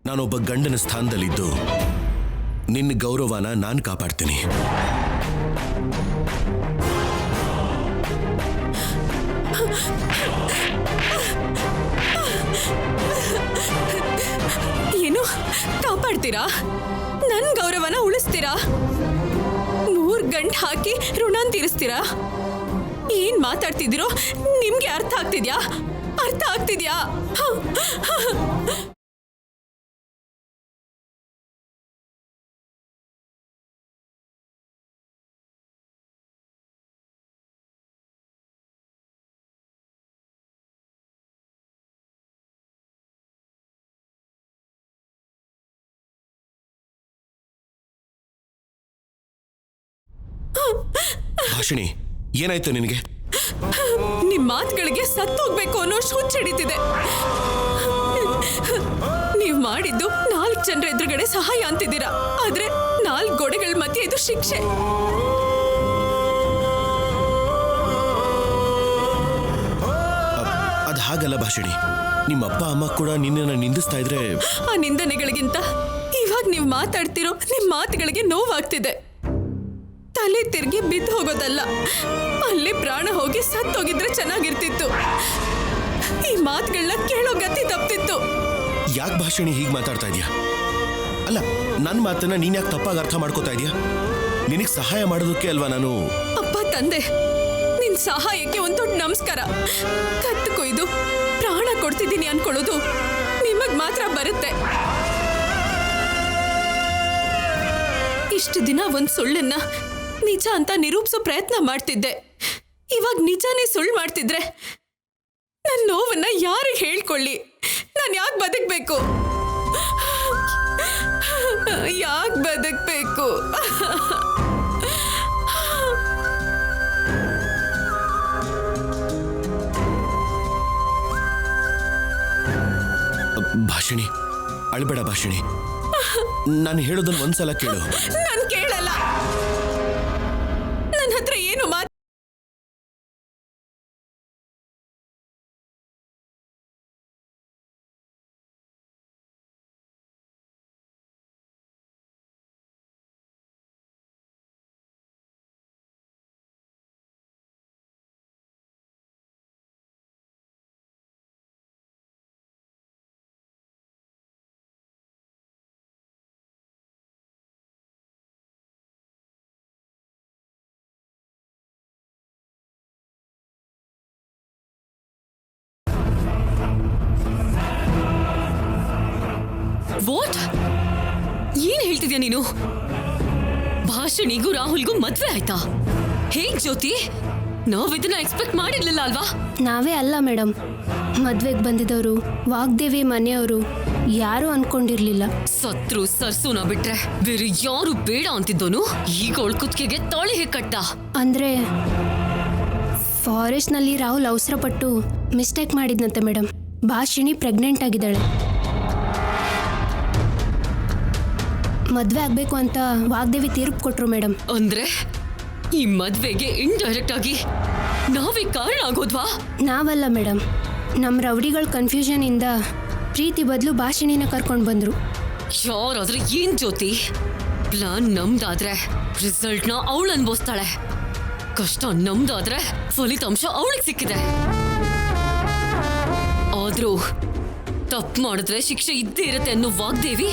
ನಾನೊಬ್ಬ ಗಂಡನ ಸ್ಥಾನದಲ್ಲಿದ್ದು ನಿನ್ನ ಗೌರವನ ನಾನು ಕಾಪಾಡ್ತೀನಿ. ಏನು ಕಾಪಾಡ್ತೀರಾ? ನನ್ ಗೌರವನ ಉಳಿಸ್ತೀರಾ? 3 ಗಂಟೆ ಹಾಕಿ ಋಣಾನ್ ತೀರಿಸ್ತೀರಾ? ಏನ್ ಮಾತಾಡ್ತಿದ್ದೀರೋ ನಿಮ್ಗೆ ಅರ್ಥ ಆಗ್ತಿದ್ಯಾ? ಅರ್ಥ ಆಗ್ತಿದ್ಯಾ? ಭಾಷಿಣಿ, ಏನಾಯ್ತು ನಿನಗೆ? ನಿಮ್ ಮಾತುಗಳಿಗೆ ಸತ್ತೋಗ್ಬೇಕು ಅನ್ನೋ ಹುಚ್ಚ ಹಿಡಿತಿದೆ. ನೀವ್ ಮಾಡಿದ್ದು 4 ಜನರ ಎದುರುಗಡೆ ಸಹಾಯ ಅಂತಿದ್ದೀರಾ, ಆದ್ರೆ 4 ಗೋಡೆಗಳ ಮಧ್ಯೆ ಇದು ಶಿಕ್ಷೆ. ಅದ್ ಹಾಗಲ್ಲ ಭಾಷಿಣಿ, ನಿಮ್ಮ ಅಪ್ಪ ಅಮ್ಮ ಕೂಡ ನಿನ್ನನ್ನು ನಿಂದಿಸ್ತಾ ಇದ್ರೆ. ಆ ನಿಂದನೆಗಳಿಗಿಂತ ಇವಾಗ ನೀವ್ ಮಾತಾಡ್ತಿರೋ ನಿಮ್ ಮಾತುಗಳಿಗೆ ನೋವಾಗ್ತಿದೆ. ತಲೆ ತಿರುಗಿ ಬಿದ್ದು ಹೋಗೋದಲ್ಲ, ಅಲ್ಲಿ ಪ್ರಾಣ ಹೋಗಿ ಸತ್ತೋಗಿದ್ರೆ ಚೆನ್ನಾಗಿರ್ತಿತ್ತು. ಈ ಮಾತುಗಳನ್ನ ಕೇಳೋ ಗತಿ ತಪ್ಪಿತ್ತು. ಯಾಕೆ ಭಾಷಿಣಿ ಹೀಗೆ ಮಾತಾಡ್ತಾ ಇದೀಯಾ? ಅಲ್ಲ, ನನ್ನ ಮಾತನ್ನ ನೀನ್ ಯಾಕೆ ತಪ್ಪಾಗಿ ಅರ್ಥ ಮಾಡ್ಕೋತಾ ಇದೀಯಾ? ನಿನಗೆ ಸಹಾಯ ಮಾಡೋದಕ್ಕೆ ಅಲ್ವಾ ನಾನು. ಅಪ್ಪ ತಂದೆ, ನಿನ್ ಸಹಾಯಕ್ಕೆ ಒಂದು ದೊಡ್ಡ ನಮಸ್ಕಾರ. ಕತ್ತು ಕೊಯ್ದು ಪ್ರಾಣ ಕೊಡ್ತಿದ್ದೀನಿ ಅನ್ಕೊಳ್ಳೋದು ನಿಮಗ್ ಮಾತ್ರ ಬರುತ್ತೆ. ಇಷ್ಟು ದಿನ ಒಂದ್ ಸುಳ್ಳನ್ನ ನಿಜ ಅಂತ ನಿರೂಪಿಸೋ ಪ್ರಯತ್ನ ಮಾಡ್ತಿದ್ದೆ. ಇವಾಗ ನಿಜಾನೇ ಸುಳ್ಳು ಮಾಡ್ತಿದ್ರೆ ನನ್ನ ನೋವನ್ನ ಯಾರಿಗೆ ಹೇಳ್ಕೊಳ್ಳಿ? ನಾನು ಯಾಕೆ ಬದುಕಬೇಕು? ಯಾಕೆ ಬದುಕಬೇಕು? ಭಾಷಿಣಿ, ಅಳ್ಬೇಡ ಭಾಷಿಣಿ. ನಾನು ಹೇಳೋದನ್ನ ಒಂದ್ಸಲ ಕೇಳು. ನಾನು ಕೇಳಲ್ಲ. ನನ್ನ ಹತ್ರ ಏನು ಮಾತು. ವಾಟ್? ಏನ್ ಹೇಳ್ತಿದ್ಯಾ ನೀನು? ಭಾಷಣಿಗೂ ರಾಹುಲ್ಗೂ ಮದ್ವೆ ಆಯ್ತಾ? ಹೇಗ್ ಜ್ಯೋತಿ? ನಾವ್ ಇದನ್ನ ಎಕ್ಸ್ಪೆಕ್ಟ್ ಮಾಡಿರ್ಲಿಲ್ಲ ಅಲ್ವಾ? ನಾವೇ ಅಲ್ಲ ಮೇಡಮ್, ಮದ್ವೆಗೆ ಬಂದಿದ್ದವರು ವಾಗ್ದೇವಿ ಮನೆಯವರು ಯಾರು ಅನ್ಕೊಂಡಿರ್ಲಿಲ್ಲ. ಸತ್ರು ಸರ್ಸುನ ಬಿಟ್ರೆ ಬೇರೆ ಯಾರು ಬೇಡ ಅಂತಿದ್ದೋನು ಈಗ ಒಳ್ಕುತ್ಕೆಗೆ ತಾಳಿ ಕಟ್ಟ. ಅಂದ್ರೆ ಫಾರೆಸ್ಟ್ ನಲ್ಲಿ ರಾಹುಲ್ ಅವಸರ ಪಟ್ಟು ಮಿಸ್ಟೇಕ್ ಮಾಡಿದ್ನಂತೆ ಮೇಡಮ್. ಭಾಷಿಣಿ ಪ್ರೆಗ್ನೆಂಟ್ ಆಗಿದ್ದಾಳೆ. ಮದ್ವೆ ಆಗ್ಬೇಕು ಅಂತ ವಾಗ್ದೇವಿ ತೀರ್ಪು ಕೊಟ್ರು ಮೇಡಮ್. ಅಂದ್ರೆ ಈ ಮದ್ವೆಗೆ ಇಂಡೈರೆಕ್ಟ್ ಆಗಿ ನಾವೇ ಕಾರಣ ಆಗೋದ್ವಾ? ನಾವಲ್ಲ ಮೇಡಮ್, ನಮ್ಮ ರೌಡಿಗಳ ಕನ್ಫ್ಯೂಷನ್ ಇಂದ ಪ್ರೀತಿ ಬದಲು ಭಾಷಿಣಿನ ಕರ್ಕೊಂಡು ಬಂದ್ರು. ಯಾರಾದ್ರೆ ಏನ್ ಜ್ಯೋತಿ? ಪ್ಲಾನ್ ನಮ್ದಾದ್ರೆ ರಿಸಲ್ಟ್ನ ಅವಳು ಅನ್ಭವಿಸ್ತಾಳೆ, ಕಷ್ಟ ನಮ್ದಾದ್ರೆ ಫಲಿತಾಂಶ ಅವಳಿಗೆ ಸಿಕ್ಕಿದೆ. ಆದ್ರೂ ತಪ್ಪು ಮಾಡಿದ್ರೆ ಶಿಕ್ಷೆ ಇದ್ದೇ ಇರುತ್ತೆ ಅನ್ನೋ ವಾಗ್ದೇವಿ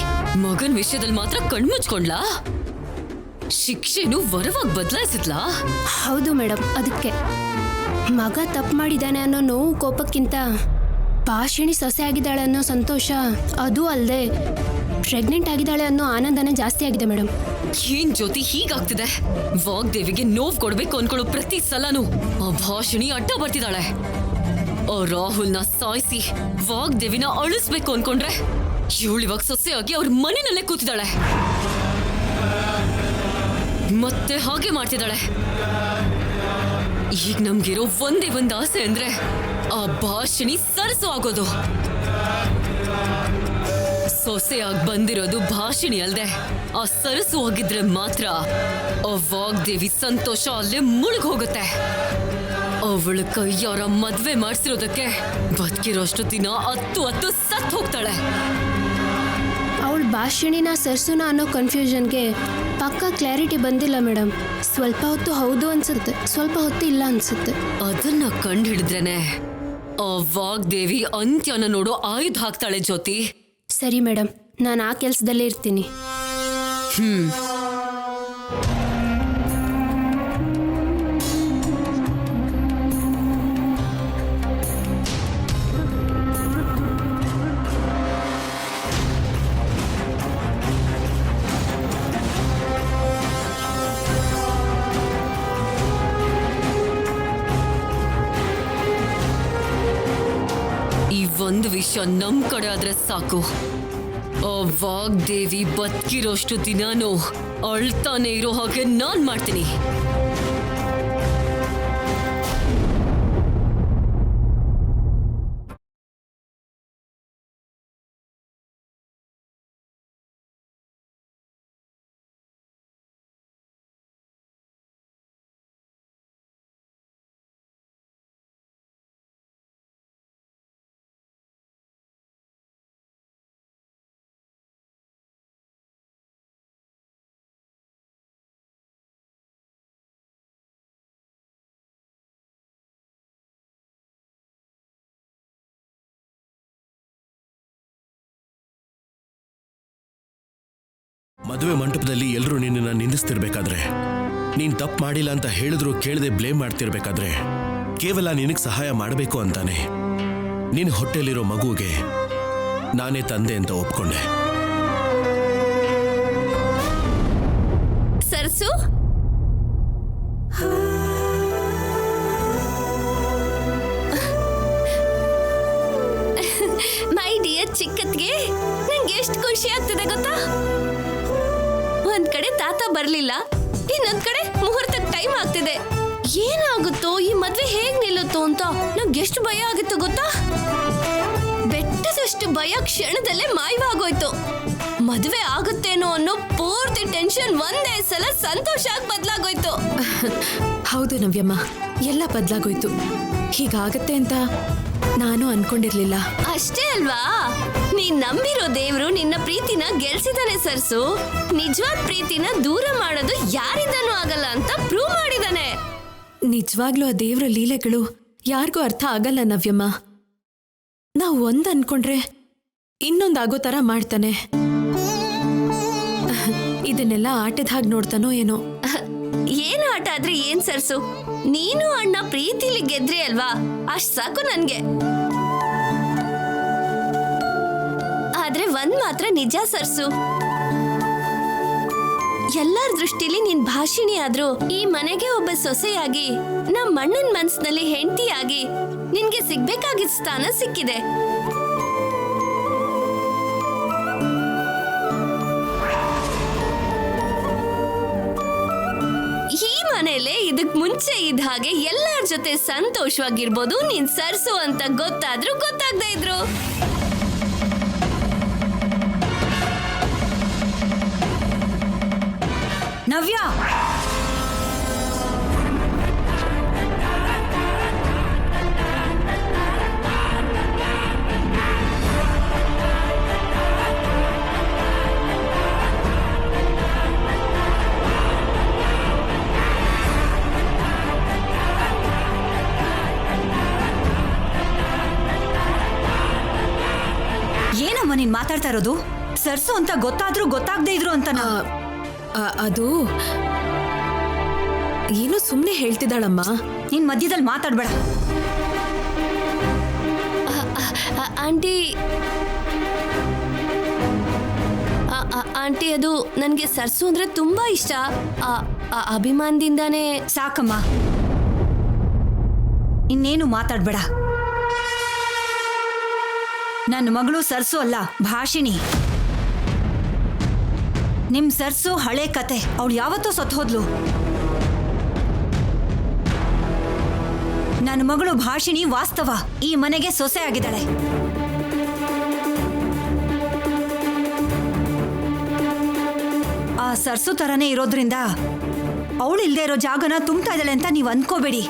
ಮಗನ್ ವಿಷಯದಲ್ಲಿ ಮಾತ್ರ ಕಣ್ಮುಚ್ಕೊಂಡ್ಲಾ? ಶಿಕ್ಷೆನು ವರವಾಗಿ ಬದಲಾಯಿಸಿದ್ಲಾ? ಹೌದು ಮೇಡಮ್, ಅದಕ್ಕೆ ಮಗ ತಪ್ಪು ಮಾಡಿದ್ದಾನೆ ಅನ್ನೋ ನೋವು ಕೋಪಕ್ಕಿಂತ ಭಾಷಿಣಿ ಸೊಸೆ ಆಗಿದ್ದಾಳೆ ಅನ್ನೋ ಸಂತೋಷ, ಅದು ಅಲ್ಲದೆ ಪ್ರೆಗ್ನೆಂಟ್ ಆಗಿದ್ದಾಳೆ ಅನ್ನೋ ಆನಂದನೇ ಜಾಸ್ತಿ ಆಗಿದೆ ಮೇಡಮ್. ಏನ್ ಜ್ಯೋತಿ ಹೀಗಾಗ್ತಿದೆ? ವಾಗ್ದೇವಿಗೆ ನೋವು ಕೊಡ್ಬೇಕು ಅನ್ಕೊಳ್ಳೋ ಪ್ರತಿ ಸಲನೂ ಆ ಭಾಷಿಣಿ ಅಡ್ಡ ಬರ್ತಿದ್ದಾಳೆ. ಆ ರಾಹುಲ್ನ ಸಾಯಿಸಿ ವಾಗ್ದೇವಿನ ಅಳಿಸ್ಬೇಕು ಅನ್ಕೊಂಡ್ರೆ ಇವಳಿವಾಗ ಸೊಸೆಯಾಗಿ ಅವ್ರ ಮನೆಯಲ್ಲೇ ಕೂತಿದ್ದಾಳೆ. ಮತ್ತೆ ಹಾಗೆ ಮಾಡ್ತಿದ್ದಾಳೆ. ಈಗ ನಮ್ಗಿರೋ ಒಂದೇ ಒಂದು ಆಸೆ ಅಂದ್ರೆ ಆ ಭಾಷಿಣಿ ಸರಸು ಆಗೋದು. ಸೊಸೆಯಾಗಿ ಬಂದಿರೋದು ಭಾಷಿಣಿ ಅಲ್ದೆ ಆ ಸರಸು ಆಗಿದ್ರೆ ಮಾತ್ರ ಆ ವಾಗ್ದೇವಿ ಸಂತೋಷ ಅಲ್ಲೇ ಮುಳುಗ್ ಹೋಗುತ್ತೆ. ಅವಳ ಕೈಯಾರ ಮದ್ವೆ ಮಾಡಿಸಿರೋದಕ್ಕೆ ಬದುಕಿರೋಷ್ಟು ದಿನ 10 ಸತ್ ಹೋಗ್ತಾಳೆ. ಅವಳು ಭಾಷಿಣಿನ ಸರ್ಸುನ ಅನ್ನೋ ಕನ್ಫ್ಯೂಷನ್ಗೆ ಪಕ್ಕಾ ಕ್ಲಾರಿಟಿ ಬಂದಿಲ್ಲ ಮೇಡಮ್. ಸ್ವಲ್ಪ ಹೊತ್ತು ಹೌದು ಅನ್ಸುತ್ತೆ, ಸ್ವಲ್ಪ ಹೊತ್ತು ಇಲ್ಲ ಅನ್ಸುತ್ತೆ. ಅದನ್ನ ಕಂಡು ಹಿಡಿದ್ರೇನೆ ಆ ವಾಗ್ದೇವಿ ಅಂತ್ಯನ ನೋಡೋ ಆಯುಧ ಹಾಕ್ತಾಳೆ ಜ್ಯೋತಿ. ಸರಿ ಮೇಡಮ್, ನಾನು ಆ ಕೆಲಸದಲ್ಲೇ ಇರ್ತೀನಿ. ಈ ಒಂದು ವಿಷಯ ನಮ್ ಕಡೆ ಆದ್ರೆ ಸಾಕು, ಆ ವಾಗ್ದೇವಿ ಬದುಕಿರೋಷ್ಟು ದಿನಾನು ಅಳ್ತಾನೆ ಇರೋ ಹಾಗೆ ನಾನ್ ಮಾಡ್ತೀನಿ. ಮದುವೆ ಮಂಟಪದಲ್ಲಿ ಎಲ್ಲರೂ ನಿನ್ನನ್ನು ನಿಂದಿಸ್ತಿರ್ಬೇಕಾದ್ರೆ, ನೀನ್ ತಪ್ಪು ಮಾಡಿಲ್ಲ ಅಂತ ಹೇಳಿದ್ರು ಕೇಳದೆ ಬ್ಲೇಮ್ ಮಾಡ್ತಿರ್ಬೇಕಾದ್ರೆ, ಕೇವಲ ನಿನಗೆ ಸಹಾಯ ಮಾಡಬೇಕು ಅಂತಾನೆ ನಿನ್ನ ಹೊಟ್ಟೆಲಿರೋ ಮಗುವಿಗೆ ನಾನೇ ತಂದೆ ಅಂತ ಒಪ್ಕೊಂಡೆ. ಸರ್ಸು, ಮೈ ಡಿಯರ್ ಚಿಕ್ಕತ್ಗೆ ನಂಗೆ ಎಷ್ಟು ಖುಷಿ ಆಗ್ತದೆ ಗೊತ್ತಾ? ಒಂದ್ ಕಡೆ ತಾತ ಬರ್ಲಿಲ್ಲ, ಇನ್ನೊಂದ್ ಕಡೆ ಮುಹೂರ್ತಕ್ಕೆ ಟೈಮ್ ಆಗ್ತಿದೆ. ಏನಾಗುತ್ತೋ, ಈ ಮದ್ವೆ ಹೇಗ್ ನಿಲ್ಲುತ್ತೋ ಅಂತ ನಂಗೆ ಎಷ್ಟು ಭಯ ಆಗಿತ್ತು ಗೊತ್ತಾ? ಬೆಟ್ಟದಷ್ಟು ಭಯ ಕ್ಷಣದಲ್ಲೇ ಮಾಯವಾಗೋಯ್ತು. ಮದುವೆ ಆಗುತ್ತೇನೋ ಅನ್ನೋ ಪೂರ್ತಿ ಟೆನ್ಷನ್ ಒಂದೇ ಸಲ ಸಂತೋಷ ಆಗಿ ಬದಲಾಗೋಯ್ತು. ಹೌದು ನವ್ಯಮ್ಮ, ಎಲ್ಲ ಬದಲಾಗೋಯ್ತು. ಹೀಗಾಗತ್ತೆ ಅಂತ ನಾನು ಅನ್ಕೊಂಡಿರ್ಲಿಲ್ಲ. ಅಷ್ಟೇ ಅಲ್ವಾ, ನೀನ್ ನಂಬಿರೋ ದೇವ್ರು ನಿನ್ನ ಪ್ರೀತಿನ ಗೆಲ್ಸಿದಾನೆ ಸರ್ಸು. ನಿಜವಾದ ಪ್ರೀತಿನ ದೂರ ಮಾಡೋದು ಯಾರಿಂದನೂ ಆಗಲ್ಲ ಅಂತ ಪ್ರೂವ್ ಮಾಡಿದಾನೆ. ನಿಜವಾಗ್ಲೂ ಆ ದೇವ್ರ ಲೀಲೆಗಳು ಯಾರಿಗೂ ಅರ್ಥ ಆಗಲ್ಲ ನವ್ಯಮ್ಮ. ನಾವು ಒಂದ್ ಅನ್ಕೊಂಡ್ರೆ ಇನ್ನೊಂದಾಗೋ ತರ ಮಾಡ್ತಾನೆ. ಇದನ್ನೆಲ್ಲ ಆಟದ ಹಾಗೆ ನೋಡ್ತಾನೋ ಏನೋ. ಏನ್ ಆಟ ಆದ್ರೆ ಏನ್ ಸರ್ಸು, ನೀನು ಅಣ್ಣ ಪ್ರೀತಿಲಿ ಗೆದ್ರಿ ಅಲ್ವಾ, ಅಷ್ಟ್ ಸಾಕು ನನ್ಗೆ. ಆದ್ರೆ ಒಂದ್ ಮಾತ್ರ ನಿಜ ಸರ್ಸು, ಎಲ್ಲರ ದೃಷ್ಟಿಲಿ ನಿನ್ ಭಾಷಿಣಿ ಆದ್ರೂ ಈ ಮನೆಗೆ ಒಬ್ಬ ಸೊಸೆಯಾಗಿ ನಮ್ಮ ಅಣ್ಣನ ಮನ್ಸಿನಲ್ಲಿ ಹೆಂಡತಿಯಾಗಿ ನಿನ್ಗೆ ಸಿಗ್ಬೇಕಾಗಿದ್ದ ಸ್ಥಾನ ಸಿಕ್ಕಿದೆ. ಈ ಮನೇಲೆ ಇದಕ್ ಮುಂಚೆ ಇದ್ದ ಹಾಗೆ ಎಲ್ಲರ ಜೊತೆ ಸಂತೋಷವಾಗಿರ್ಬೋದು. ನೀನ್ ಸರ್ಸು ಅಂತ ಗೊತ್ತಾದ್ರೂ ಗೊತ್ತಾಗದೇ ಇದ್ರು. ನವ್ಯ, ಏನಮ್ಮ ನೀನ್ ಮಾತಾಡ್ತಾ ಇರೋದು? ಸರ್ಸು ಅಂತ ಗೊತ್ತಾದ್ರೂ ಗೊತ್ತಾಗದೇ ಇದ್ರು ಅಂತ. ಅದು ಏನು ಸುಮ್ಮನೆ ಹೇಳ್ತಿದ್ದಾಳಮ್ಮ. ನೀನ್ ಮಧ್ಯದಲ್ಲಿ ಮಾತಾಡ್ಬೇಡ. ಆಂಟಿ, ಆಂಟಿ ಅದು ನನಗೆ ಸರ್ಸು ಅಂದ್ರೆ ತುಂಬಾ ಇಷ್ಟ. ಅಭಿಮಾನದಿಂದಾನೇ. ಸಾಕಮ್ಮ, ಇನ್ನೇನು ಮಾತಾಡ್ಬೇಡ. ನನ್ನ ಮಗಳು ಸರ್ಸು ಅಲ್ಲ, ಭಾಷಿಣಿ. ನಿಮ್ ಸರ್ಸು ಹಳೆ ಕತೆ. ಅವಳು ಯಾವತ್ತೂ ಸತ್ತು ಹೋದ್ಲು. ನನ್ನ ಮಗಳು ಭಾಷಿಣಿ ವಾಸ್ತವ ಈ ಮನೆಗೆ ಸೊಸೆ ಆಗಿದ್ದಾಳೆ. ಆ ಸರ್ಸು ತರನೇ ಇರೋದ್ರಿಂದ ಅವಳು ಇಲ್ದೇ ಇರೋ ಜಾಗನ ತುಂಬ್ತಾ ಇದ್ದಾಳೆ ಅಂತ ನೀವು ಅನ್ಕೋಬೇಡಿ.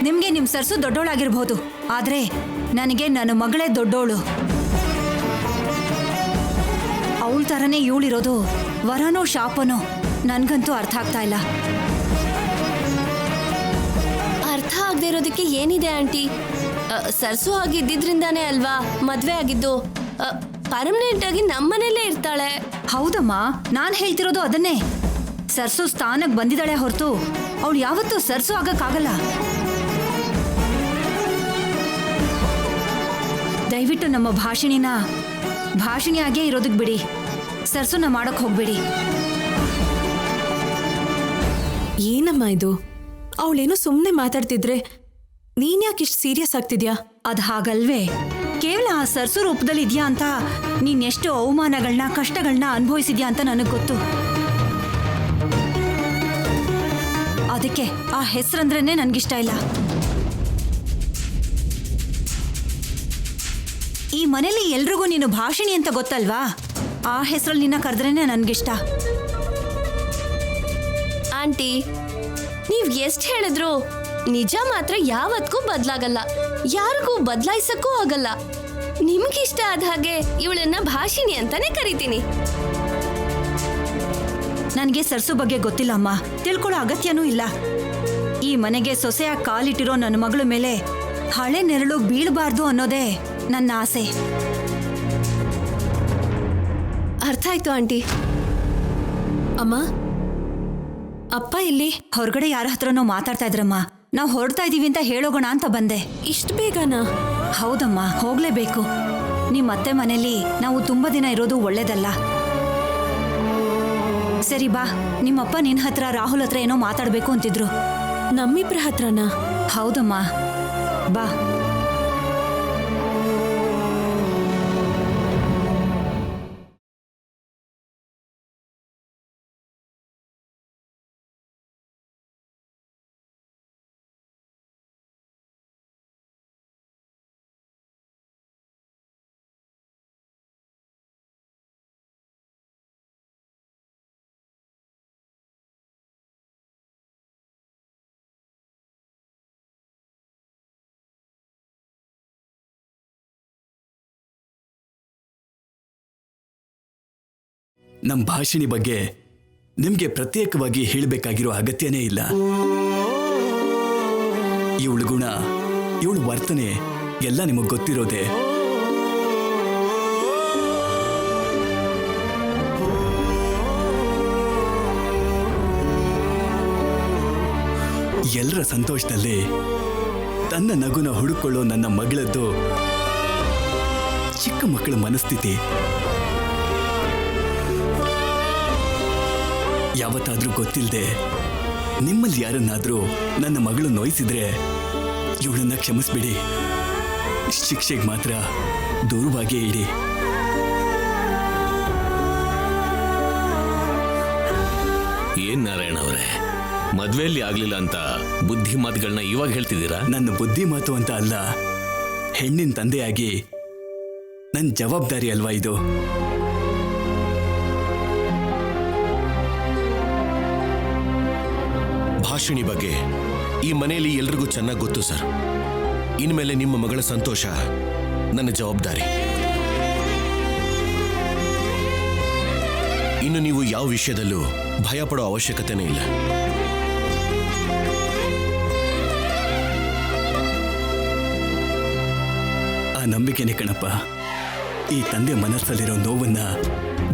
ನಿಮ್ಗೆ ನಿಮ್ ಸರ್ಸು ದೊಡ್ಡೋಳಾಗಿರ್ಬೋದು, ಆದ್ರೆ ನನಗೆ ನನ್ನ ಮಗಳೇ ದೊಡ್ಡೋಳು. ಅವಳ ಥರನೇ ಇವಳಿರೋದು ವರನೋ ಶಾಪನೋ ನನ್ಗಂತೂ ಅರ್ಥ ಆಗ್ತಾ ಇಲ್ಲ. ಅರ್ಥ ಆಗದೆ ಇರೋದಕ್ಕೆ ಏನಿದೆ ಆಂಟಿ? ಸರ್ಸು ಆಗಿದ್ದಿದ್ರಿಂದಾನೇ ಅಲ್ವಾ ಮದ್ವೆ ಆಗಿದ್ದು. ಪರ್ಮನೆಂಟ್ ಆಗಿ ನಮ್ಮನೇಲೇ ಇರ್ತಾಳೆ. ಹೌದಮ್ಮ, ನಾನು ಹೇಳ್ತಿರೋದು ಅದನ್ನೇ. ಸರ್ಸು ಸ್ಥಾನಕ್ಕೆ ಬಂದಿದ್ದಾಳೆ ಹೊರತು ಅವಳು ಯಾವತ್ತೂ ಸರ್ಸು ಆಗಕ್ಕಾಗಲ್ಲ. ದಯವಿಟ್ಟು ನಮ್ಮ ಭಾಷಿಣಿಯಾಗೇ ಇರೋದಕ್ಕೆ ಬಿಡಿ. ಸರ್ಸುನ ಮಾಡಕ್ ಹೋಗ್ಬೇಡಿ. ಏನಮ್ಮ ಇದು? ಅವಳೇನೋ ಸುಮ್ಮನೆ ಮಾತಾಡ್ತಿದ್ರೆ ನೀನ್ ಯಾಕೆ ಇಷ್ಟು ಸೀರಿಯಸ್ ಆಗ್ತಿದ್ಯಾ? ಅದು ಹಾಗಲ್ವೇ. ಕೇವಲ ಆ ಸರ್ಸು ರೂಪದಲ್ಲಿ ಇದೆಯಾ ಅಂತ ನೀನ್ ಎಷ್ಟು ಅವಮಾನಗಳನ್ನ ಕಷ್ಟಗಳನ್ನ ಅನುಭವಿಸಿದ್ಯಾ ಅಂತ ನನಗೆ ಗೊತ್ತು. ಅದಕ್ಕೆ ಆ ಹೆಸರಂದ್ರೇನೆ ನನ್ಗಿಷ್ಟ ಇಲ್ಲ. ಈ ಮನೇಲಿ ಎಲ್ರಿಗೂ ನೀನು ಭಾಷಿಣಿ ಅಂತ ಗೊತ್ತಲ್ವಾ? ಆ ಹೆಸರಲ್ಲಿ ನಿನ್ನ ಕರೆದ್ರೇನೆ ನನ್ಗಿಷ್ಟ. ಆಂಟಿ, ನೀವ್ ಎಷ್ಟ್ ಹೇಳಿದ್ರು ನಿಜ ಮಾತ್ರ ಯಾವತ್ತೂ ಬದ್ಲಾಗಲ್ಲ, ಯಾರಿಗೂ ಬದಲಾಯಿಸಕ್ಕೂ ಆಗಲ್ಲ. ನಿಮ್ಗಿಷ್ಟ ಆದ ಹಾಗೆ ಇವಳನ್ನ ಭಾಷಿಣಿ ಅಂತಾನೆ ಕರಿತೀನಿ. ನನಗೆ ಸರ್ಸು ಬಗ್ಗೆ ಗೊತ್ತಿಲ್ಲ ಅಮ್ಮ, ತಿಳ್ಕೊಳ್ಳೋ ಅಗತ್ಯನೂ ಇಲ್ಲ. ಈ ಮನೆಗೆ ಸೊಸೆಯಾಗಿ ಕಾಲಿಟ್ಟಿರೋ ನನ್ನ ಮಗಳ ಮೇಲೆ ಹಳೆ ನೆರಳು ಬೀಳಬಾರ್ದು ಅನ್ನೋದೇ ನನ್ನ ಆಸೆ. ಅರ್ಥ ಆಯ್ತು ಆಂಟಿ. ಅಮ್ಮ, ಅಪ್ಪ ಇಲ್ಲಿ? ಹೊರಗಡೆ ಯಾರ ಹತ್ರನೋ ಮಾತಾಡ್ತಾ ಇದ್ರಮ್ಮ. ನಾವು ಹೊರಡ್ತಾ ಇದೀವಿ ಅಂತ ಹೇಳೋಗೋಣ ಅಂತ ಬಂದೆ. ಇಷ್ಟು ಬೇಗನಾ? ಹೌದಮ್ಮ, ಹೋಗ್ಲೇಬೇಕು. ನಿಮ್ಮ ಅತ್ತೆ ಮನೇಲಿ ನಾವು ತುಂಬಾ ದಿನ ಇರೋದು ಒಳ್ಳೇದಲ್ಲ. ಸರಿ ಬಾ, ನಿಮ್ಮಪ್ಪ ನಿನ್ನ ಹತ್ರ ರಾಹುಲ್ ಹತ್ರ ಏನೋ ಮಾತಾಡ್ಬೇಕು ಅಂತಿದ್ರು. ನಮ್ಮಿಬ್ರ ಹತ್ರನಾ? ಹೌದಮ್ಮ, ಬಾ. ನಮ್ಮ ಭಾಷಿಣಿ ಬಗ್ಗೆ ನಿಮ್ಗೆ ಪ್ರತ್ಯೇಕವಾಗಿ ಹೇಳಬೇಕಾಗಿರೋ ಅಗತ್ಯನೇ ಇಲ್ಲ. ಇವಳ ಗುಣ, ಇವಳ ವರ್ತನೆ ಎಲ್ಲ ನಿಮಗೆ ಗೊತ್ತಿರೋದೆ. ಎಲ್ಲರ ಸಂತೋಷದಲ್ಲಿ ತನ್ನ ನಗುನ ಹುಡುಕೊಳ್ಳೋ ನನ್ನ ಮಗಳದ್ದು ಚಿಕ್ಕ ಮಕ್ಕಳ ಮನಸ್ಥಿತಿ. ಯಾವತ್ತಾದ್ರೂ ಗೊತ್ತಿಲ್ಲದೆ ನಿಮ್ಮಲ್ಲಿ ಯಾರನ್ನಾದ್ರೂ ನನ್ನ ಮಗಳು ನೋಯಿಸಿದ್ರೆ ಇವಳನ್ನ ಕ್ಷಮಿಸ್ಬಿಡಿ. ಶಿಕ್ಷೆಗೆ ಮಾತ್ರ ದೂರವಾಗೇ ಇಡಿ. ಏನ್ ನಾರಾಯಣ ಅವರೇ, ಮದ್ವೆಯಲ್ಲಿ ಆಗ್ಲಿಲ್ಲ ಅಂತ ಬುದ್ಧಿ ಮಾತುಗಳನ್ನ ಇವಾಗ ಹೇಳ್ತಿದ್ದೀರಾ? ನನ್ನ ಬುದ್ಧಿ ಮಾತು ಅಂತ ಅಲ್ಲ, ಹೆಣ್ಣಿನ ತಂದೆಯಾಗಿ ನನ್ನ ಜವಾಬ್ದಾರಿ ಅಲ್ವಾ ಇದು. ಭಾಷಿಣಿ ಬಗ್ಗೆ ಈ ಮನೆಯಲ್ಲಿ ಎಲ್ರಿಗೂ ಚೆನ್ನಾಗಿ ಗೊತ್ತು ಸರ್. ಇನ್ಮೇಲೆ ನಿಮ್ಮ ಮಗಳ ಸಂತೋಷ ನನ್ನ ಜವಾಬ್ದಾರಿ. ಇನ್ನು ನೀವು ಯಾವ ವಿಷಯದಲ್ಲೂ ಭಯ ಪಡೋ ಅವಶ್ಯಕತೆನೇ ಇಲ್ಲ. ಆ ನಂಬಿಕೆನೇ ಕಣಪ್ಪ ಈ ತಂದೆ ಮನಸ್ಸಲ್ಲಿರೋ ನೋವನ್ನ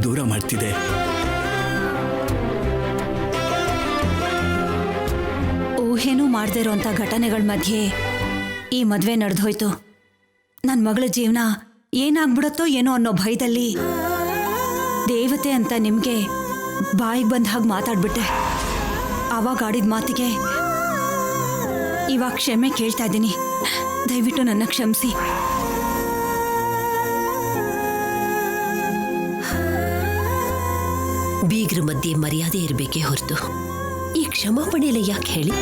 ದೂರ ಮಾಡ್ತಿದೆ. ಊಹೆನೂ ಮಾಡದೇ ಇರೋಂಥ ಘಟನೆಗಳ ಮಧ್ಯೆ ಈ ಮದುವೆ ನಡೆದೋಯ್ತು. ನನ್ನ ಮಗಳ ಜೀವನ ಏನಾಗ್ಬಿಡತ್ತೋ ಏನೋ ಅನ್ನೋ ಭಯದಲ್ಲಿ ದೇವತೆ ಅಂತ ನಿಮಗೆ ಬಾಯಿಗೆ ಬಂದ ಹಾಗೆ ಮಾತಾಡ್ಬಿಟ್ಟೆ. ಆವಾಗ ಆಡಿದ ಮಾತಿಗೆ ಇವಾಗ ಕ್ಷಮೆ ಕೇಳ್ತಾ ಇದ್ದೀನಿ. ದಯವಿಟ್ಟು ನನ್ನ ಕ್ಷಮಿಸಿ. ಬೀಗ್ರ ಮಧ್ಯೆ ಮರ್ಯಾದೆ ಇರಬೇಕೇ ಹೊರತು ಈ ಕ್ಷಮಾಪಣೆಲ್ಲ ಯಾಕೆ ಹೇಳಿ?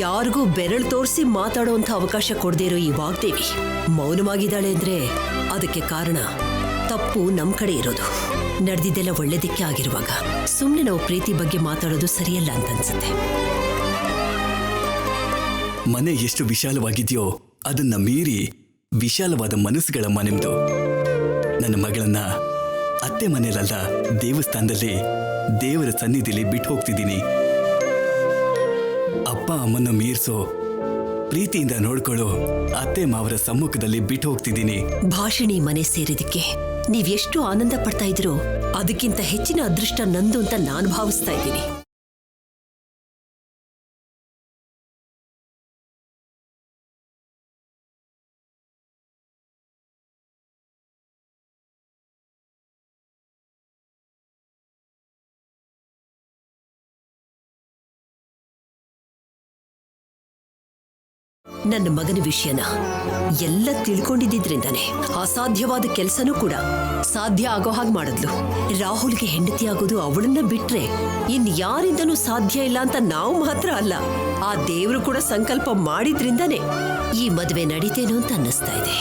ಯಾರಿಗೂ ಬೆರಳು ತೋರಿಸಿ ಮಾತಾಡುವಂಥ ಅವಕಾಶ ಕೊಡದೇ ಇರೋ ಈ ವಾಗ್ದೇವಿ ಮೌನವಾಗಿದ್ದಾಳೆ ಅಂದ್ರೆ ಅದಕ್ಕೆ ಕಾರಣ ತಪ್ಪು ನಮ್ಮ ಕಡೆ ಇರೋದು. ನಡೆದಿದ್ದೆಲ್ಲ ಒಳ್ಳೇದಕ್ಕೆ ಆಗಿರುವಾಗ ಸುಮ್ಮನೆ ನಾವು ಪ್ರೀತಿ ಬಗ್ಗೆ ಮಾತಾಡೋದು ಸರಿಯಲ್ಲ ಅಂತ ಅನ್ಸುತ್ತೆ. ಮನೆ ಎಷ್ಟು ವಿಶಾಲವಾಗಿದೆಯೋ ಅದನ್ನ ಮೀರಿ ವಿಶಾಲವಾದ ಮನಸ್ಸುಗಳಮ್ಮ ನಿಮ್ದು. ನನ್ನ ಮಗಳನ್ನ ಅತ್ತೆ ಮನೆಯಲ್ಲ, ದೇವಸ್ಥಾನದಲ್ಲಿ ದೇವರ ಸನ್ನಿಧಿಲಿ ಬಿಟ್ಟು ಹೋಗ್ತಿದ್ದೀನಿ. ಅಪ್ಪ ಅಮ್ಮನ ಮೀರ್ಸೋ, ಪ್ರೀತಿಯಿಂದ ನೋಡ್ಕೊಳ್ಳೋ ಅತ್ತೆ ಮಾವರ ಸಮ್ಮುಖದಲ್ಲಿ ಬಿಟ್ಟು ಹೋಗ್ತಿದ್ದೀನಿ. ಭಾಷಿಣಿ ಮನೆ ಸೇರಿದಕ್ಕೆ ನೀವೆಷ್ಟು ಆನಂದ ಪಡ್ತಾ ಇದ್ರೋ ಅದಕ್ಕಿಂತ ಹೆಚ್ಚಿನ ಅದೃಷ್ಟ ನಂದು ಅಂತ ನಾನು ಭಾವಿಸ್ತಾ ಇದ್ದೀನಿ. ನನ್ನ ಮಗನ ವಿಷಯನ ಎಲ್ಲ ತಿಳ್ಕೊಂಡಿದ್ರಿಂದಾನೆ ಅಸಾಧ್ಯವಾದ ಕೆಲಸನೂ ಕೂಡ ಸಾಧ್ಯ ಆಗೋ ಹಾಗೆ ಮಾಡಿದ್ಲು. ರಾಹುಲ್ಗೆ ಹೆಂಡತಿ ಆಗೋದು ಅವಳನ್ನ ಬಿಟ್ರೆ ಇನ್ ಯಾರಿಂದನೂ ಸಾಧ್ಯ ಇಲ್ಲ ಅಂತ ನಾವು ಮಾತ್ರ ಅಲ್ಲ, ಆ ದೇವರು ಕೂಡ ಸಂಕಲ್ಪ ಮಾಡಿದ್ರಿಂದಾನೆ ಈ ಮದುವೆ ನಡೀತೇನೋ ಅಂತ ಅನ್ನಿಸ್ತಾ ಇದೆ.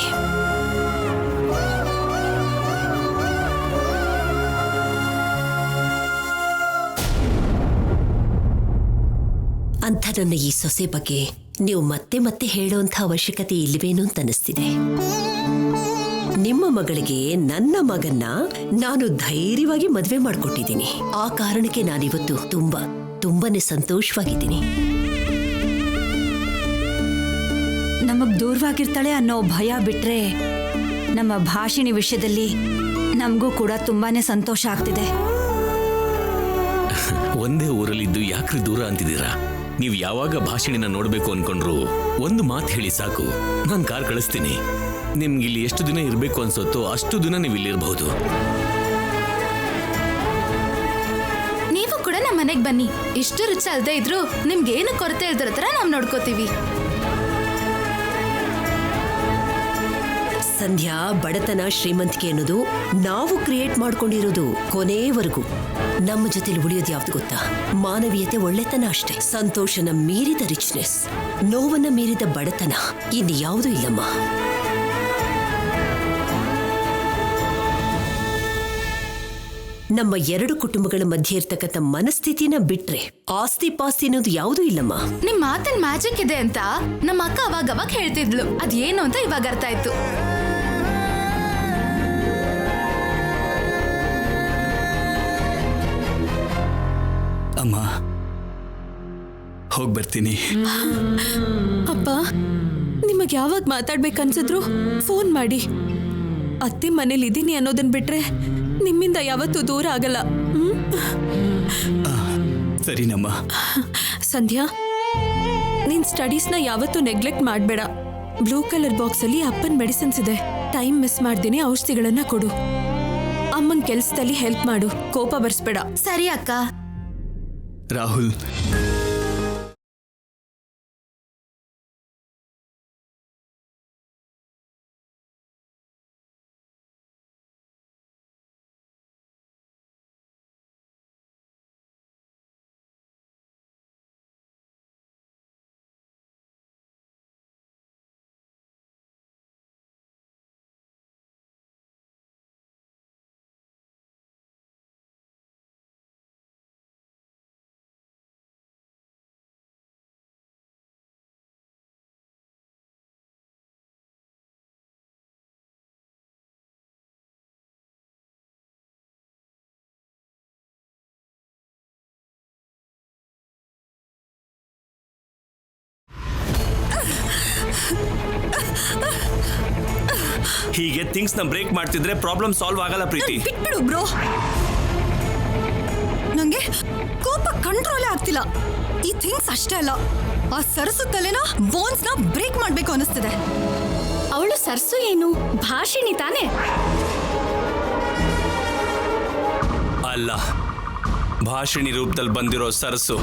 ಅಂತ ನನ್ನ ಈ ಸೊಸೆ ಬಗ್ಗೆ ನೀವು ಮತ್ತೆ ಮತ್ತೆ ಹೇಳುವಂಥ ಅವಶ್ಯಕತೆ ಇಲ್ವೇನೋ ಅಂತ ಅನಿಸ್ತಿದೆ. ನಿಮ್ಮ ಮಗಳಿಗೆ ನನ್ನ ಮಗನ್ನ ನಾನು ಧೈರ್ಯವಾಗಿ ಮದುವೆ ಮಾಡಿಕೊಟ್ಟಿದ್ದೀನಿ. ಆ ಕಾರಣಕ್ಕೆ ನಾನಿವತ್ತು ತುಂಬಾನೇ ಸಂತೋಷವಾಗಿದ್ದೀನಿ. ನಮಗ್ ದೂರವಾಗಿರ್ತಾಳೆ ಅನ್ನೋ ಭಯ ಬಿಟ್ರೆ ನಮ್ಮ ಭಾಷಿಣಿ ವಿಷಯದಲ್ಲಿ ನಮಗೂ ಕೂಡ ತುಂಬಾನೇ ಸಂತೋಷ ಆಗ್ತಿದೆ. ಒಂದೇ ಊರಲ್ಲಿದ್ದು ಯಾಕ್ರಿ ದೂರ ಅಂತಿದ್ದೀರಾ? ನೀವು ಯಾವಾಗ ಭಾಷಣಿನ ನೋಡ್ಬೇಕು ಅನ್ಕೊಂಡ್ರು ಒಂದು ಮಾತು ಹೇಳಿ ಸಾಕು, ನಾನು ಕಾರ್ ಕಳಿಸ್ತೀನಿ. ನಿಮ್ಗೆ ಇಲ್ಲಿ ಎಷ್ಟು ದಿನ ಇರಬೇಕು ಅನ್ಸುತ್ತೋ ಅಷ್ಟು ದಿನ ನೀವು ಇಲ್ಲಿರಬಹುದು. ನೀವು ಕೂಡ ನಮ್ಮ ಮನೆಗೆ ಬನ್ನಿ. ಇಷ್ಟು ರುಚಿ ಅಲ್ದೇ ಇದ್ರು ನಿಮ್ಗೆ ಏನು ಕೊರತೆ ಇಲ್ದಿರೋ ತರ ನಾವು ನೋಡ್ಕೋತೀವಿ. ಸಂಧ್ಯಾ, ಬಡತನ ಶ್ರೀಮಂತಿಕೆ ಅನ್ನೋದು ನಾವು ಕ್ರಿಯೇಟ್ ಮಾಡ್ಕೊಂಡಿರೋದು. ಕೊನೆಯವರೆಗೂ ನಮ್ಮ ಜೊತೆಲಿ ಉಳಿಯೋದು ಯಾವ್ದು ಗೊತ್ತಾ? ಮಾನವೀಯತೆ, ಒಳ್ಳೆತನ ಅಷ್ಟೇ. ಸಂತೋಷನ ಮೀರಿದ ರಿಚ್ನೆಸ್, ನೋವನ್ನ ಮೀರಿದ ಬಡತನ ಇನ್ನು ಯಾವುದೂ ಇಲ್ಲಮ್ಮ. ನಮ್ಮ ಎರಡು ಕುಟುಂಬಗಳ ಮಧ್ಯೆ ಇರ್ತಕ್ಕಂಥ ಮನಸ್ಥಿತಿನ ಬಿಟ್ರೆ ಆಸ್ತಿ ಪಾಸ್ತಿ ಅನ್ನೋದು ಯಾವುದೂ ಇಲ್ಲಮ್ಮ. ನಿಮ್ ಮಾತನ್ ಮ್ಯಾಜಿಕ್ ಇದೆ ಅಂತ ನಮ್ಮ ಅಕ್ಕ ಅವಾಗ ಹೇಳ್ತಿದ್ಲು. ಅದೇನು ಅಂತ ಇವಾಗ ಅರ್ಥ ಆಯ್ತು. ಅಮ್ಮ, ಹೋಗಿ ಬರ್ತೀನಿ. ಅಪ್ಪ, ನಿಮಗೆ ಯಾವಾಗ ಮಾತಾಡ್ಬೇಕನ್ಸಿದ್ರು ಫೋನ್ ಮಾಡಿ. ಅತ್ತೆ ಮನೇಲಿ ಇದ್ದೀನಿ ಅನ್ನೋದನ್ನ ಬಿಟ್ರೆ ನಿಮ್ಮಿಂದ ಯಾವತ್ತೂ ದೂರ ಆಗಲ್ಲ. ಸರಿನಮ್ಮ. ಸಂಧ್ಯಾ, ನಿನ್ ಸ್ಟಡೀಸ್ನ ಯಾವತ್ತೂ ನೆಗ್ಲೆಕ್ಟ್ ಮಾಡಬೇಡ. ಬ್ಲೂ ಕಲರ್ ಬಾಕ್ಸಲ್ಲಿ ಅಪ್ಪನ ಮೆಡಿಸಿನ್ಸ್ ಇದೆ. ಟೈಮ್ ಮಿಸ್ ಮಾಡ್ದೇನೆ ಔಷಧಿಗಳನ್ನ ಕೊಡು. ಅಮ್ಮನ್ ಕೆಲ್ಸದಲ್ಲಿ ಹೆಲ್ಪ್ ಮಾಡು, ಕೋಪ ಬರ್ಸ್ಬೇಡ. ಸರಿ ಅಕ್ಕ. ರಾಹುಲ್, ಹೀಗೆ ಥಿಂಗ್ಸ್ ನ ಬ್ರೇಕ್ ಮಾಡ್ತಿದ್ರೆ ಪ್ರಾಬ್ಲಮ್ ಸಾಲ್ವ್ ಆಗಲ್ಲ ಪ್ರೀತಿ. ಬಿಟ್ಬಿಡು ಬ್ರೋ, ನಂಗೆ ಕೋಪ ಕಂಟ್ರೋಲೇ ಆಗ್ತಿಲ್ಲ. ಈ ಥಿಂಗ್ಸ್ ಅಷ್ಟೇ ಅಲ್ಲ, ಆ ಸರಸು ತಲೆನ ಬೋನ್ಸ್ ನ ಬ್ರೇಕ್ ಮಾಡ್ಬೇಕು ಅನಿಸ್ತಿದೆ. ಅವಳು ಸರ್ಸು ಏನು, ಭಾಷಿಣಿ ತಾನೆ? ಅಲ್ಲ, ಭಾಷಿಣಿ ರೂಪದಲ್ಲಿ ಬಂದಿರೋ ಸರಸು.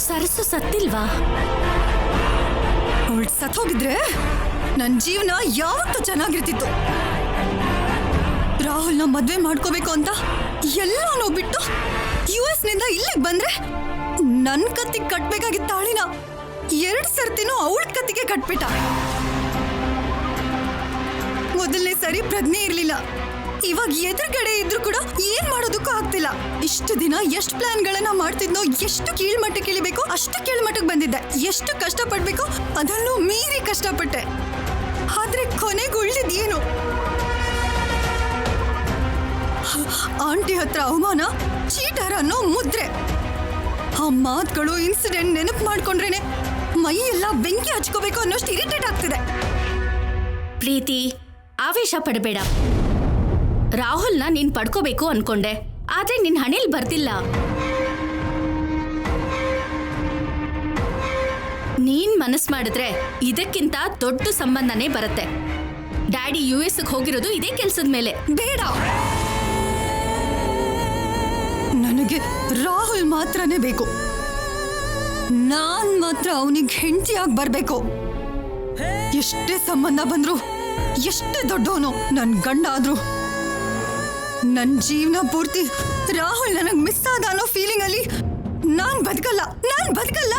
ಸರಸು ಸತ್ತಿಲ್ವಾ? ಅವಳು ಸತ್ತೋಗಿದ್ರೆ ನನ್ನ ಜೀವನ ಯಾವತ್ತೂ ಚೆನ್ನಾಗಿರ್ತಿತ್ತು. ರಾಹುಲ್ನ ಮದ್ವೆ ಮಾಡ್ಕೋಬೇಕು ಅಂತ ಎಲ್ಲಾನು ಬಿಟ್ಟು US ನಿಂದ ಇಲ್ಲಿಗೆ ಬಂದ್ರೆ ನನ್ನ ಕತ್ತಿಗೆ ಕಟ್ಬೇಕಾಗಿದ್ದ ತಾಳಿನ 2 ಸರ್ತಿನೂ ಅವಳ ಕತ್ತಿಗೆ ಕಟ್ಬಿಟ್ಟ. ಮೊದಲನೇ ಸಾರಿ ಪ್ರಜ್ಞೆ ಇರ್ಲಿಲ್ಲ. ಇವಾಗ ಎದುರುಗಡೆ ಇದ್ರು ಕೂಡ ಏನ್ ಮಾಡೋದಕ್ಕೂ ಆಗ್ತಿಲ್ಲ. ಇಷ್ಟು ದಿನ ಎಷ್ಟು ಪ್ಲಾನ್ಗಳನ್ನ ಮಾಡ್ತಿದ್ನೋ, ಎಷ್ಟು ಕೀಳ್ಮಟ್ಟಕ್ಕೆ ಇಳಿಬೇಕು ಅಷ್ಟು ಕೀಳ್ಮಟ್ಟಕ್ಕೆ ಬಂದಿದ್ದೆ. ಎಷ್ಟು ಕಷ್ಟಪಡ್ಬೇಕು ಅದನ್ನು ಮೀರಿ ಕಷ್ಟಪಟ್ಟೆ. ಆದ್ರೆ ಕೊನೆಗೆ ಉಳಿದಿದ್ದೇನು? ಆಂಟಿ ಹತ್ರ ಅವಮಾನ, ಚೀಟರ್ ಅನ್ನೋ ಮುದ್ರೆ. ಆ ಮಾತುಗಳು, ಇನ್ಸಿಡೆಂಟ್ ನೆನಪು ಮಾಡ್ಕೊಂಡ್ರೇನೆ ಮೈ ಎಲ್ಲ ಬೆಂಕಿ ಹಚ್ಕೋಬೇಕು ಅನ್ನೋಷ್ಟು ಇರಿಟೇಟ್ ಆಗ್ತಿದೆ. ಪ್ರೀತಿ, ಆವೇಶ ಪಡಬೇಡ. ರಾಹುಲ್ನ ನೀನ್ ಪಡ್ಕೋಬೇಕು ಅನ್ಕೊಂಡೆ, ಆದ್ರೆ ನಿನ್ ಹಣೆಲ್ ಬರ್ತಿಲ್ಲ. ನೀನ್ ಮನಸ್ ಮಾಡಿದ್ರೆ ಇದಕ್ಕಿಂತ ದೊಡ್ಡ ಸಂಬಂಧನೇ ಬರುತ್ತೆ. ಡ್ಯಾಡಿ US ಹೋಗಿರೋದು ಇದೇ ಕೆಲ್ಸದ ಮೇಲೆ. ಬೇಡ, ನನಗೆ ರಾಹುಲ್ ಮಾತ್ರನೇ ಬೇಕು. ನಾನ್ ಮಾತ್ರ ಅವನಿಗೆ ಹೆಂಡತಿಯಾಗಿ ಬರ್ಬೇಕು. ಎಷ್ಟೇ ಸಂಬಂಧ ಬಂದ್ರು, ಎಷ್ಟೇ ದೊಡ್ಡವನು ನನ್ ಗಂಡ ಆದ್ರು, ನನ್ ಜೀವನ ಪೂರ್ತಿ ರಾಹುಲ್ ನನಗ್ ಮಿಸ್ ಆದ ಅನ್ನೋ ಫೀಲಿಂಗ್ ಅಲ್ಲಿ ನಾನ್ ಬದುಕಲ್ಲ.